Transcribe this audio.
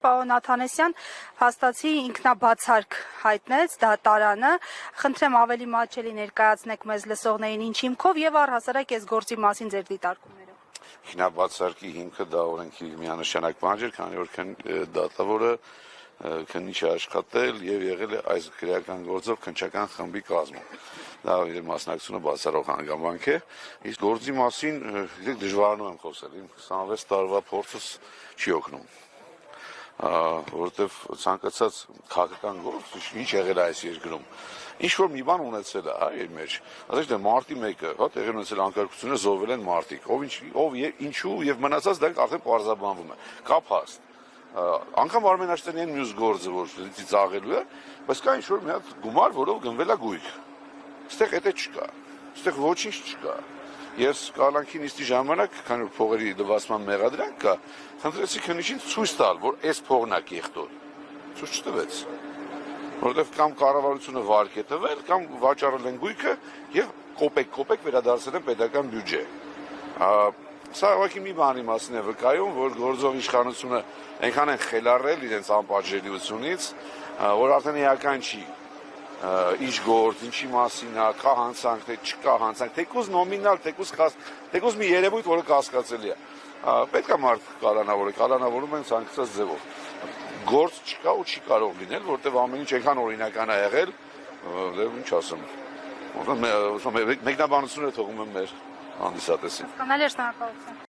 Պարոն Աթանեսյան, հաստատի ինքնաբացարկ հայտնեց դատարանը, խնդրեմ ավելի մատչելի ներկայացնեք մեզ լսողներին ինչ հիմքով եւ առհասարակ այս գործի մասին ձեր դիտարկումները։ Ինքնաբացարկի հիմքը դա օրենքի միանշանակ բան էր, քանի որ դատավորը քննիչ է աշխատել եւ եղել է այս քրեական գործով քննչական խմբի կազմում։ Դա իր մասնակցությունը բացառող հանգամանք է, իսկ գործի մասին դժվարանում եմ խոսել, իմ 26 տարվա փորձս չի օգնում։ Որովհետև ցանկացած քաղաքական գործ ինչ եղել է այս երկրում ինչ որ մի բան ունեցել է իր մեջ ասես թե մարտի 1-ը հա տեղի ունեցել անկարգությունը զոհվել են մարդիկ ով ինչու եւ մնացած դա արդեն պարզաբանվում է կա փաստ անգամ Արմեն Աշտանյանի մյուս գործը որ ծիծաղելու է բայց կա ինչ որ մի հատ գումար որով գնվել է գույք այստեղ դա չկա այստեղ ոչինչ չկա Ես կալանքի նիստի ժամանակ, քանի որ փողերի լվացման մեղադրանք կա, խնդրեցի քննիչին ցույց տալ, որ այս փողն է կեղտոտ։ Ցույց չտվեց։ Որովհետև կամ կառավարությունը վարկ է տվել, կամ վաճառել են գույքը եւ կոպեկ վերադարձել են պետական բյուջե։ Սա ուղղակի մի բանի մասին է վկայում, որ գործող իշխանությունը այնքան են խելառել իրենց անպատժելիությունից, որ արդեն էական չի ինչ գործ, ինչի մասին է, կա հանցանք, թե չկա հանցանք, թեկուզ նոմինալ, թեկուզ մի երևույթ, որը կասկածելի է։ Պետք է մարդ կալանավորում են ցանկացած ձևով։ Գործ չկա ու չի կարող լինել, որտեղ ամեն ինչ այնքան օրինական է եղել, ինչ ասեմ։ Մեկնաբանությունը թողում եմ մեր հանդիսատեսին։ Կանալի շնորհակալություն։